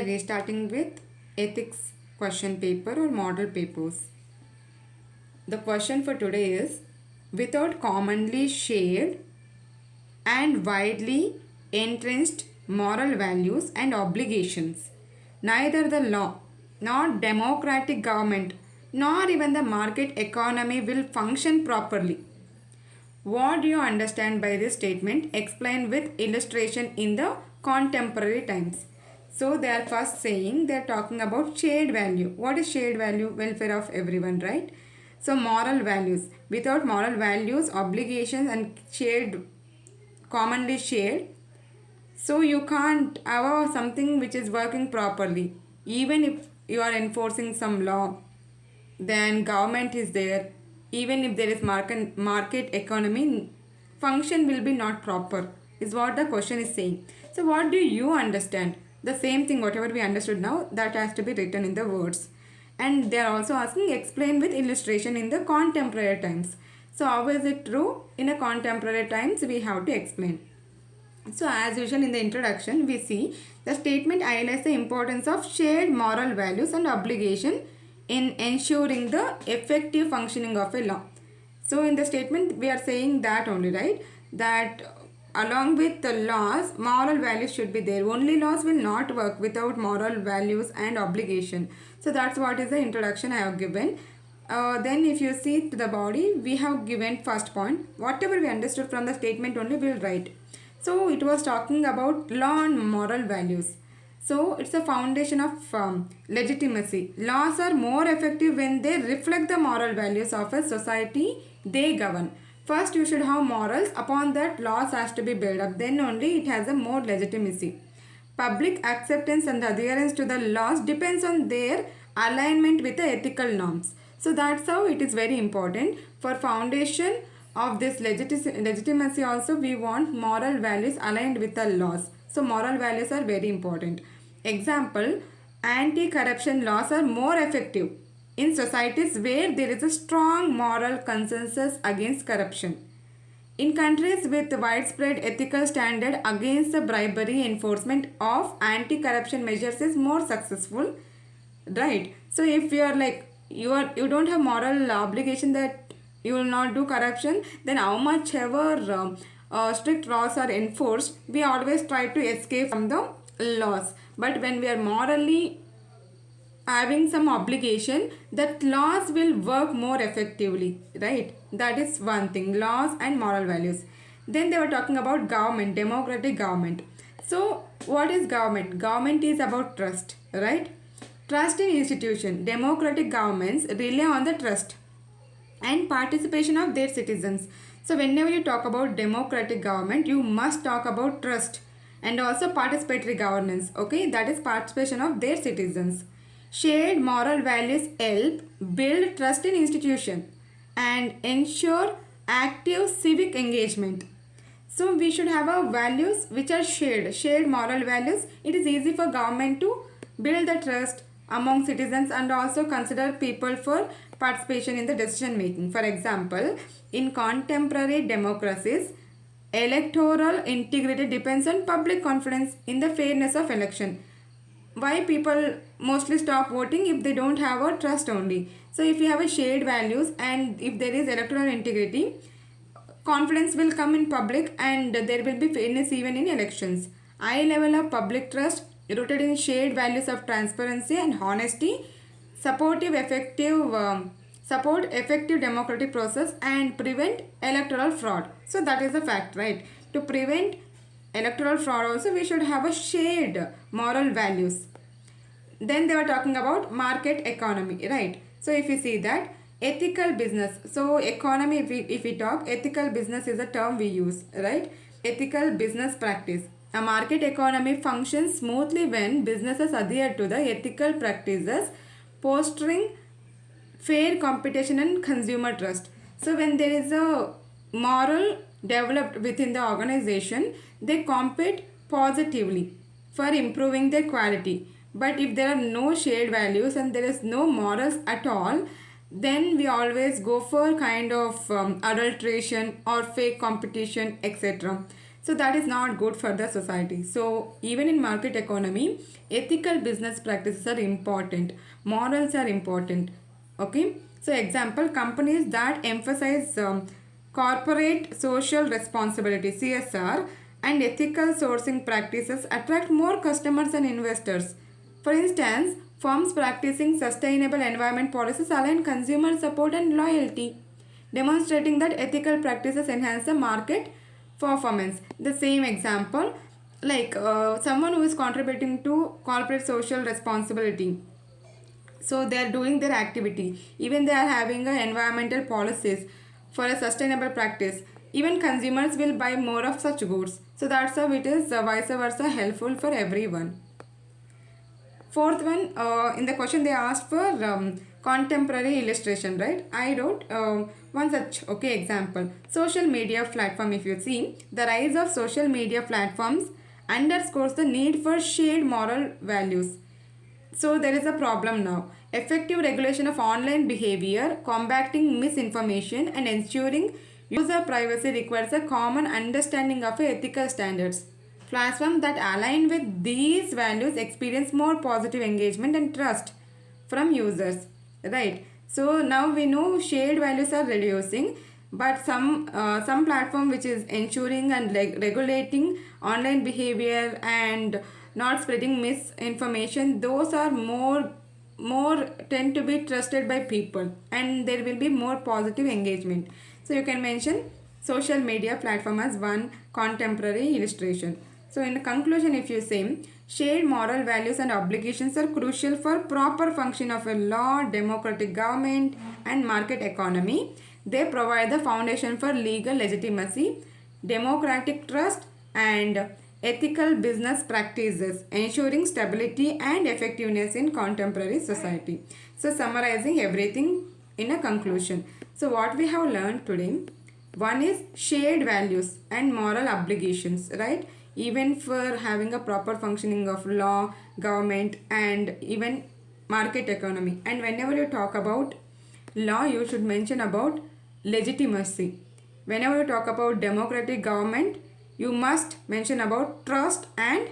Okay, starting with ethics question paper or model papers. The question for today is, without commonly shared and widely entrenched moral values and obligations, neither the law, nor democratic government, nor even the market economy will function properly. What do you understand by this statement? Explain with illustration in the contemporary times. So they are first saying, they are talking about shared value. What is shared value? Welfare of everyone, right? So moral values. Without moral values, obligations and shared, commonly shared, so you can't have something which is working properly. Even if you are enforcing some law, then government is there. Even if there is market economy, function will be not proper, is what the question is saying. So what do you understand? The same thing, whatever we understood now, that has to be written in the words. And they are also asking explain with illustration in the contemporary times. So how is it true? In a contemporary times we have to explain. So as usual in the introduction, we see the statement highlights the importance of shared moral values and obligation in ensuring the effective functioning of a law. So in the statement we are saying that only, right? That along with the laws, moral values should be there. Only laws will not work without moral values and obligation. So that's what is the introduction I have given. Then if you see to the body, we have given first point. Whatever we understood from the statement only we will write. So it was talking about law and moral values. So it's a foundation of legitimacy. Laws are more effective when they reflect the moral values of a society they govern. First you should have morals, upon that laws has to be built up. Then only it has a more legitimacy. Public acceptance and adherence to the laws depends on their alignment with the ethical norms. So that's how it is very important. For foundation of this legitimacy also, we want moral values aligned with the laws. So moral values are very important. Example, anti-corruption laws are more effective in societies where there is a strong moral consensus against corruption. In countries with widespread ethical standard against the bribery, enforcement of anti-corruption measures is more successful, right? So if you are like you don't have moral obligation that you will not do corruption, then how much ever strict laws are enforced, we always try to escape from the laws. But when we are morally having some obligation, that laws will work more effectively, right? That is one thing, laws and moral values. Then they were talking about government, democratic government. So what is government? Government is about trust, right? Trust in institution. Democratic governments rely on the trust and participation of their citizens. So whenever you talk about democratic government, you must talk about trust and also participatory governance. Okay, that is participation of their citizens. Shared moral values help build trust in institution and ensure active civic engagement. So we should have our values which are shared moral values. It is easy for government to build the trust among citizens and also consider people for participation in the decision making. For example, in contemporary democracies, electoral integrity depends on public confidence in the fairness of election. Why people mostly stop voting? If they don't have a trust only. So if you have a shared values and if there is electoral integrity, confidence will come in public and there will be fairness even in elections. High level of public trust rooted in shared values of transparency and honesty support effective democratic process and prevent electoral fraud. So that is a fact, right? To prevent electoral fraud also, we should have a shared moral values. Then they were talking about market economy, right? So if you see that ethical business, so economy, if we talk, ethical business is a term we use, right? Ethical business practice. A market economy functions smoothly when businesses adhere to the ethical practices, fostering fair competition and consumer trust. So when there is a moral developed within the organization, they compete positively for improving their quality. But if there are no shared values and there is no morals at all, then we always go for kind of adulteration or fake competition, etc. So that is not good for the society. So even in market economy, ethical business practices are important. Morals are important. Okay. So example, companies that emphasize corporate social responsibility (CSR) and ethical sourcing practices attract more customers and investors. For instance, firms practicing sustainable environment policies align consumer support and loyalty, demonstrating that ethical practices enhance the market performance. The same example, like someone who is contributing to corporate social responsibility, so they are doing their activity, even they are having a environmental policies for a sustainable practice, even consumers will buy more of such goods. So that's how it is vice versa helpful for everyone. Fourth one, in the question they asked for contemporary illustration, right? I wrote one such example. Social media platform. If you see, the rise of social media platforms underscores the need for shared moral values. So there is a problem now. Effective regulation of online behavior, combating misinformation, and ensuring user privacy requires a common understanding of ethical standards. Platforms that align with these values experience more positive engagement and trust from users. Right. So now we know shared values are reducing, but some platform which is ensuring and regulating online behavior and not spreading misinformation, those are more tend to be trusted by people, and there will be more positive engagement. So you can mention social media platform as one contemporary illustration. So in conclusion, if you say shared moral values and obligations are crucial for proper function of a law, democratic government and market economy. They provide the foundation for legal legitimacy, democratic trust and ethical business practices, ensuring stability and effectiveness in contemporary society. So summarizing everything in a conclusion. So what we have learned today, one is shared values and moral obligations, right? Even for having a proper functioning of law, government and even market economy. And whenever you talk about law, you should mention about legitimacy. Whenever you talk about democratic government, you must mention about trust and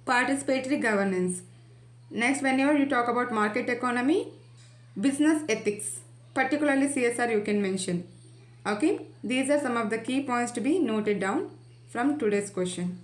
participatory governance. Next, whenever you talk about market economy, business ethics, particularly CSR you can mention. Okay, these are some of the key points to be noted down from today's question.